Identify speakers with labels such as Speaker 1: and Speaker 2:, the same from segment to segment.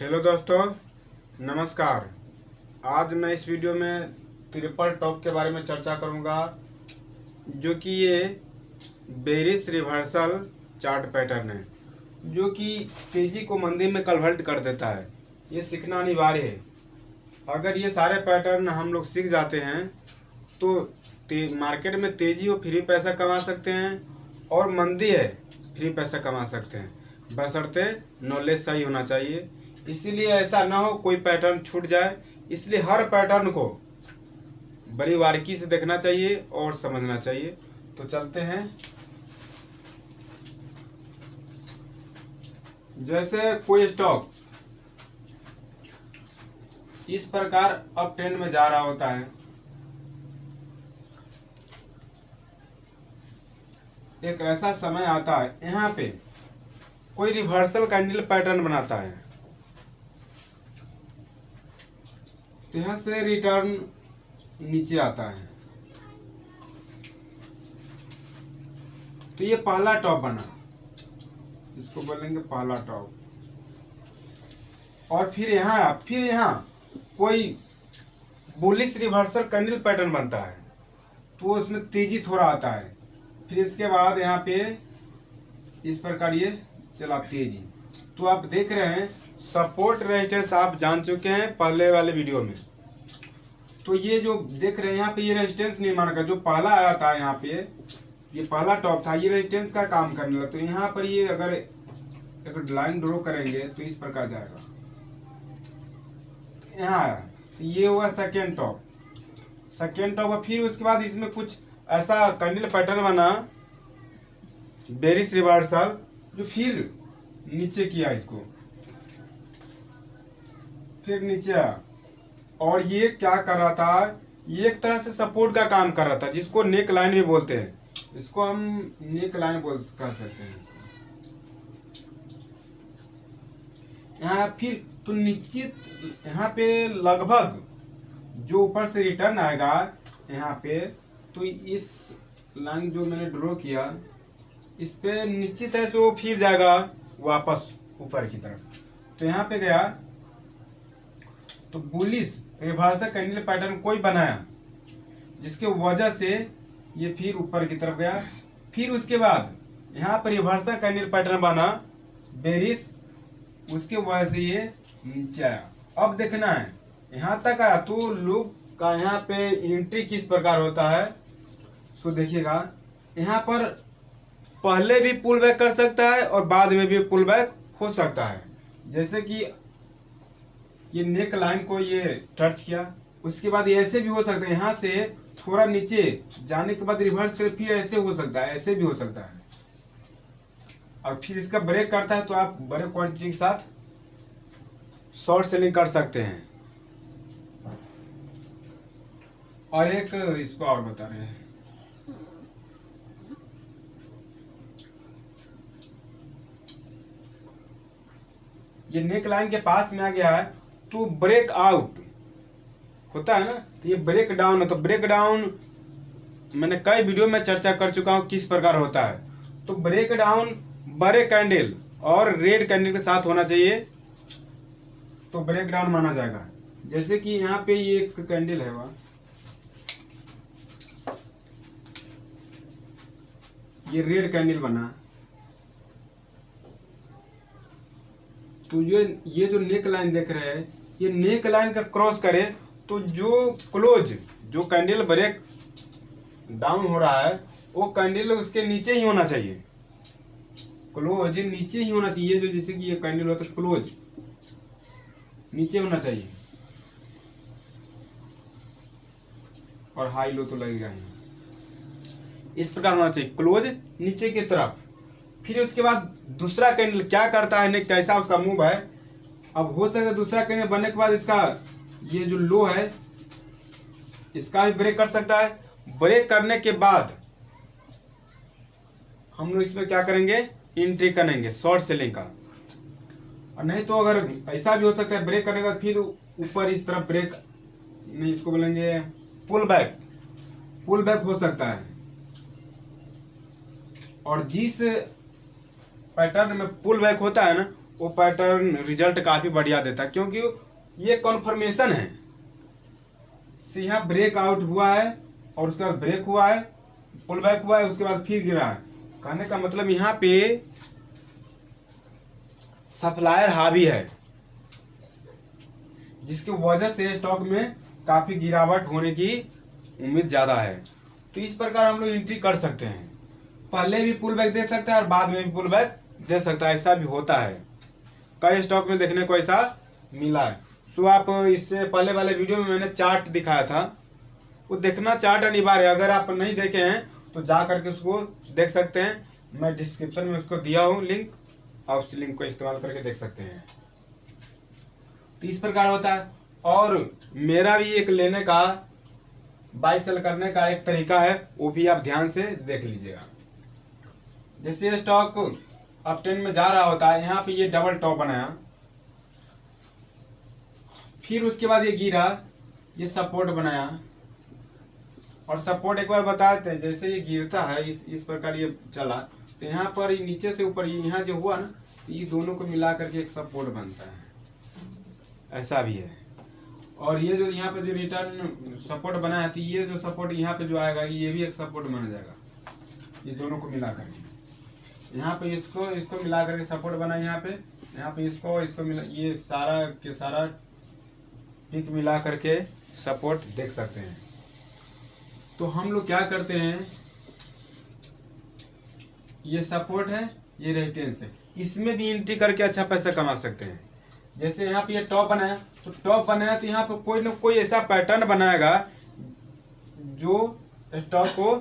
Speaker 1: Hello दोस्तों, नमस्कार। आज मैं इस वीडियो में ट्रिपल टॉप के बारे में चर्चा करूंगा, जो कि ये बेरिश रिवर्सल चार्ट पैटर्न है, जो कि तेजी को मंदी में कन्वर्ट कर देता है। ये सीखना अनिवार्य है। अगर ये सारे पैटर्न हम लोग सीख जाते हैं तो मार्केट में तेजी हो फ्री पैसा कमा सकते हैं, और मंदी है फ्री पैसा कमा सकते हैं, बशर्ते नॉलेज सही होना चाहिए। इसीलिए ऐसा ना हो कोई पैटर्न छूट जाए, इसलिए हर पैटर्न को बड़ी बारीकी से देखना चाहिए और समझना चाहिए। तो चलते हैं। जैसे कोई स्टॉक इस प्रकार अप ट्रेंड में जा रहा होता है, एक ऐसा समय आता है यहाँ पे कोई रिवर्सल कैंडल पैटर्न बनाता है, तो यहाँ से रिटर्न नीचे आता है, तो ये पहला टॉप बना, इसको बोलेंगे पहला टॉप। और फिर यहाँ कोई बुलिश रिवर्सल कैंडल पैटर्न बनता है, तो उसमें तेजी थोड़ा आता है। फिर इसके बाद यहाँ पे इस प्रकार ये चला तेजी। तो आप देख रहे हैं सपोर्ट रेजिस्टेंस आप जान चुके हैं पहले वाले वीडियो में। तो ये जो देख रहे हैं यहाँ पे ये रेजिस्टेंस नहीं मानेगा, जो पहला आया था यहाँ पे ये पहला टॉप था, ये रेजिस्टेंस का काम करने लगा। तो यहाँ पर ये अगर एक लाइन ड्रॉ करेंगे तो इस प्रकार जाएगा, यहाँ आया, तो ये हुआ सेकेंड टॉप। फिर उसके बाद इसमें कुछ ऐसा कैंडल पैटर्न बना बेरिश रिवर्सल, जो फिर नीचे किया इसको, फिर नीचे आया। और ये क्या कर रहा था, ये एक तरह से सपोर्ट का काम कर रहा था, जिसको नेक लाइन भी बोलते हैं। इसको हम नेक लाइन कर सकते हैं। यहाँ फिर तो निश्चित यहाँ पे लगभग जो ऊपर से रिटर्न आएगा यहाँ पे, तो इस लाइन जो मैंने ड्रॉ किया इस पे निश्चित है जो फिर जाएगा वापस ऊपर की तरफ। तो यहाँ पे गया तो बुलिश रिवर्सल कैंडल पैटर्न कोई बनाया, जिसके वजह से ये फिर ऊपर की तरफ गया। फिर उसके बाद यहाँ पर रिवर्सल कैंडल पैटर्न बना बेरिश, उसके वजह से ये नीचे आया। अब देखना है यहाँ तक आया तो लोग का यहाँ पे एंट्री किस प्रकार होता है। सो देखिएगा, यहाँ पर पहले भी पुल बैक कर सकता है और बाद में भी पुल बैक हो सकता है। जैसे कि ये नेक लाइन को ये टच किया, उसके बाद ऐसे भी हो सकता है, यहाँ से थोड़ा नीचे जाने के बाद रिवर्स कर फिर ऐसे हो सकता है, ऐसे भी हो सकता है। और फिर इसका ब्रेक करता है तो आप बड़े क्वांटिटी के साथ शॉर्ट सेलिंग कर सकते हैं। और एक इसको और बता रहे हैं, ये नेक लाइन के पास में आ गया है तो ब्रेक आउट होता है ना, तो ये ब्रेक डाउन है। तो ब्रेक डाउन मैंने कई वीडियो में चर्चा कर चुका हूं किस प्रकार होता है। तो ब्रेक डाउन बड़े कैंडल और रेड कैंडल के साथ होना चाहिए, तो ब्रेक डाउन माना जाएगा। जैसे कि यहाँ पे ये एक कैंडल है, वह ये रेड कैंडल बना, तो ये जो नेक लाइन देख रहे हैं, ये नेक लाइन का क्रॉस करे तो जो कैंडल ब्रेक डाउन हो रहा है वो कैंडल उसके नीचे ही होना चाहिए, क्लोज नीचे ही होना चाहिए। जो जैसे कि ये कैंडल होता है क्लोज नीचे होना चाहिए, और हाई लो तो लगेगा ही, इस प्रकार होना चाहिए, क्लोज नीचे की तरफ। फिर उसके बाद दूसरा कैंडल क्या करता है, कैसा उसका मूव है। अब हो सकता है दूसरा कैंडल बनने के बाद इसका ये जो लो है इसका भी ब्रेक कर सकता है। ब्रेक करने के बाद हम लोग इसमें क्या करेंगे, एंट्री करेंगे शॉर्ट सेलिंग का। और नहीं तो अगर ऐसा भी हो सकता है ब्रेक करने के बाद फिर ऊपर इस तरफ ब्रेक नहीं, इसको बोलेंगे पुल बैक हो सकता है। और जिस पैटर्न में पुल बैक होता है ना, वो पैटर्न रिजल्ट काफ़ी बढ़िया देता है, क्योंकि ये कॉन्फर्मेशन है। यहाँ ब्रेक आउट हुआ है और उसके बाद ब्रेक हुआ है, पुल बैक हुआ है, उसके बाद फिर गिरा है। कहने का मतलब यहाँ पे सप्लायर हावी है, जिसकी वजह से स्टॉक में काफ़ी गिरावट होने की उम्मीद ज़्यादा है। तो इस प्रकार हम लोग एंट्री कर सकते हैं, पहले भी पुल बैक दे सकता है और बाद में भी पुल बैक दे सकता है, ऐसा भी होता है। कई स्टॉक में देखने को ऐसा मिला है। सो आप इससे पहले वाले वीडियो में मैंने चार्ट दिखाया था, वो देखना चार्ट अनिवार्य है। अगर आप नहीं देखे हैं तो जा करके उसको देख सकते हैं, मैं डिस्क्रिप्शन में उसको दिया हूँ लिंक, आप उस लिंक को इस्तेमाल करके देख सकते हैं। तो इस प्रकार होता है। और मेरा भी एक लेने का बाय सेल करने का एक तरीका है, वो भी आप ध्यान से देख लीजिएगा। जैसे ये स्टॉक अप ट्रेंड में जा रहा होता है, यहाँ पे ये डबल टॉप बनाया, फिर उसके बाद ये गिरा, ये सपोर्ट बनाया, और सपोर्ट एक बार बताते हैं, जैसे ये गिरता है इस प्रकार ये चला, तो यहाँ पर नीचे से ऊपर यहाँ जो हुआ ना, तो ये दोनों को मिला करके एक सपोर्ट बनता है, ऐसा भी है। और ये जो यहाँ पे जो रिटर्न सपोर्ट बनाया था, ये जो सपोर्ट यहाँ पे जो आएगा, ये भी एक सपोर्ट बन जाएगा, ये दोनों को मिला करके। यहाँ पे इसको मिला करके सपोर्ट बना, यहाँ पे इसको मिला, ये सारा के सारा पिक मिला करके सपोर्ट देख सकते हैं। तो हम लोग क्या करते हैं, ये सपोर्ट है, ये रेजिस्टेंस है, इसमें भी एंट्री करके अच्छा पैसा कमा सकते हैं। जैसे यहाँ पे ये टॉप बनाया, तो टॉप बनाया तो यहाँ पर कोई ना कोई ऐसा पैटर्न बनाएगा जो स्टॉक को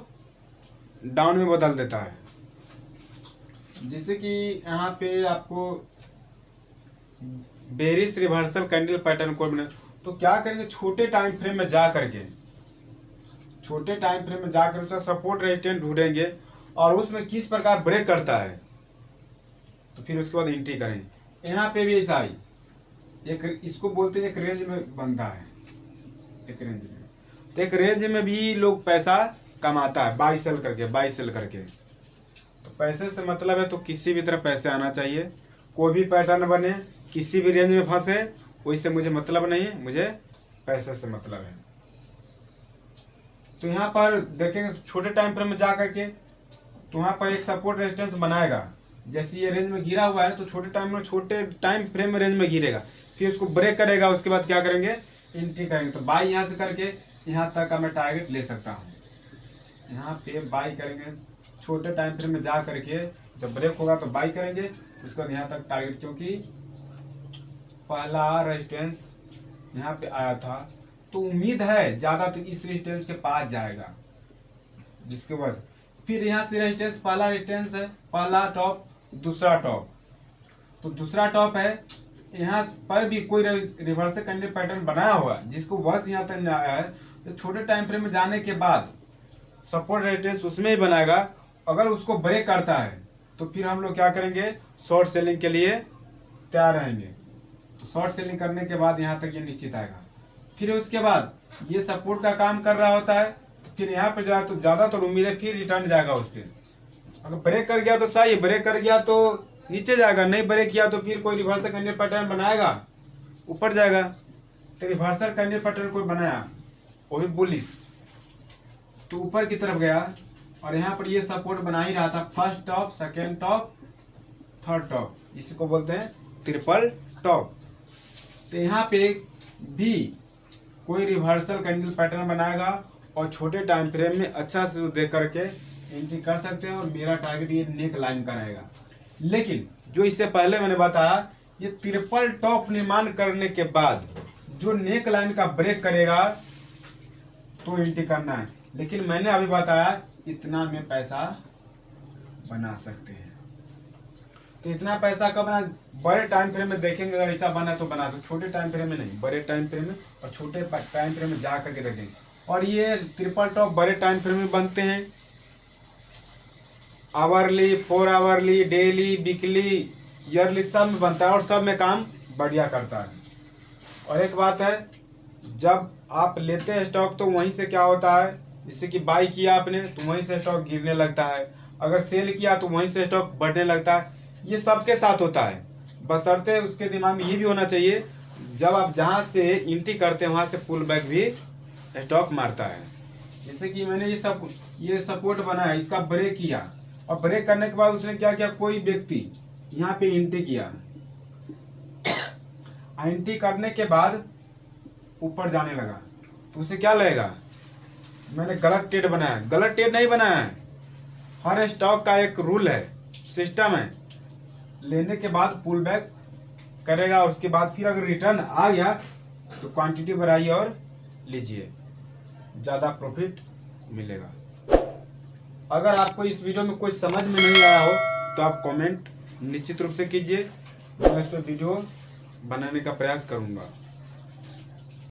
Speaker 1: डाउन में बदल देता है। जैसे कि यहाँ पे आपको बेरिश रिवर्सल कैंडल पैटर्न कोई बना, तो क्या करेंगे, छोटे टाइम फ्रेम में जा करके उसका सपोर्ट रेजिस्टेंस ढूंढेंगे और उसमें किस प्रकार ब्रेक करता है, तो फिर उसके बाद एंट्री करेंगे। यहाँ पे भी ऐसा ही एक, इसको बोलते हैं एक रेंज में बनता है, एक रेंज में, तो एक रेंज में भी लोग पैसा कमाता है बाई सेल करके। तो पैसे से मतलब है तो किसी भी तरह पैसे आना चाहिए, कोई भी पैटर्न बने, किसी भी रेंज में फंसे, वैसे मुझे मतलब नहीं है, मुझे पैसे से मतलब है। तो यहाँ पर देखेंगे छोटे टाइम फ्रेम में जा करके, तो वहाँ पर एक सपोर्ट रेजिस्टेंस बनाएगा। जैसे ये रेंज में गिरा हुआ है, तो छोटे टाइम फ्रेम में रेंज में गिरेगा, फिर उसको ब्रेक करेगा, उसके बाद क्या करेंगे, एंट्री करेंगे। तो बाई यहाँ से करके यहाँ तक का मैं टारगेट ले सकता हूँ। यहाँ पे बाई करेंगे, छोटे टाइम फ्रेम में जा करके, जब ब्रेक होगा तो बाई करेंगे, उसके बाद यहाँ तक टारगेट, क्योंकि पहला रेजिस्टेंस यहाँ पे आया था, तो उम्मीद है ज़्यादा तो इस रेजिस्टेंस के पास जाएगा, जिसके वजह फिर यहाँ से रेजिस्टेंस, पहला रेजिस्टेंस है, पहला टॉप, दूसरा टॉप, तो दूसरा टॉप है, यहाँ पर भी कोई रिवर्सल कैंडल पैटर्न बनाया हुआ, जिसको बस यहाँ तक आया है, तो छोटे टाइम फ्रेम में जाने के बाद सपोर्ट रेजिस्टेंस उसमें ही बनाएगा। अगर उसको ब्रेक करता है तो फिर हम लोग क्या करेंगे, शॉर्ट सेलिंग के लिए तैयार रहेंगे। तो शॉर्ट सेलिंग करने के बाद यहाँ तक ये निश्चित आएगा, फिर उसके बाद ये सपोर्ट का काम कर रहा होता है, फिर यहाँ पे जाए तो ज़्यादातर उम्मीद है फिर रिटर्न जाएगा उस पर। अगर ब्रेक कर गया तो सही, ब्रेक कर गया तो नीचे जाएगा, नहीं ब्रेक किया तो फिर कोई रिवर्सल कैंडल पैटर्न बनाएगा, ऊपर जाएगा। तो रिवर्सल कैंडल पैटर्न कोई बनाया, वो भी बुलिश, तो ऊपर की तरफ गया, और यहाँ पर ये सपोर्ट बना ही रहा था, first top, second top, third top, इसको बोलते हैं ट्रिपल टॉप। तो यहाँ पे भी कोई रिवर्सल कैंडल पैटर्न बनाएगा और छोटे टाइम फ्रेम में अच्छा से देख करके एंट्री कर सकते हैं, और मेरा टारगेट ये नेक लाइन का रहेगा। लेकिन जो इससे पहले मैंने बताया, ये ट्रिपल टॉप निर्माण करने के बाद जो नेक लाइन का ब्रेक करेगा तो एंट्री करना है। लेकिन मैंने अभी बताया इतना में पैसा बना सकते हैं। तो इतना पैसा कब बना, बड़े टाइम फ्रेम में देखेंगे, अगर ऐसा बना तो बना सकते, छोटे टाइम फ्रेम में नहीं, बड़े टाइम फ्रेम में और छोटे टाइम फ्रेम में जा करके देखेंगे। और ये ट्रिपल टॉप बड़े टाइम फ्रेम में बनते हैं, hourly, 4 hourly, daily, weekly, yearly, सब में बनता है और सब में काम बढ़िया करता है। और एक बात है, जब आप लेते हैं स्टॉक तो वहीं से क्या होता है, जैसे कि बाई किया आपने तो वहीं से स्टॉक गिरने लगता है, अगर सेल किया तो वहीं से स्टॉक बढ़ने लगता है, ये सबके साथ होता है। बशर्ते उसके दिमाग में ये भी होना चाहिए, जब आप जहाँ से एंट्री करते हैं वहाँ से पुल बैक भी स्टॉक मारता है। जैसे कि मैंने ये सपोर्ट बना है, इसका ब्रेक किया और ब्रेक करने के बाद उसने क्या किया, कोई व्यक्ति यहाँ पे एंट्री किया, एंट्री करने के बाद ऊपर जाने लगा तो उसे क्या लगेगा, मैंने गलत ट्रेड बनाया। गलत ट्रेड नहीं बनाया है, हर स्टॉक का एक रूल है, सिस्टम है। लेने के बाद पुल बैक करेगा, उसके बाद फिर अगर रिटर्न आ गया तो क्वांटिटी बढ़ाइए और लीजिए, ज़्यादा प्रॉफिट मिलेगा। अगर आपको इस वीडियो में कोई समझ में नहीं आया हो तो आप कमेंट निश्चित रूप से कीजिए, मैं इस पर वीडियो बनाने का प्रयास करूँगा।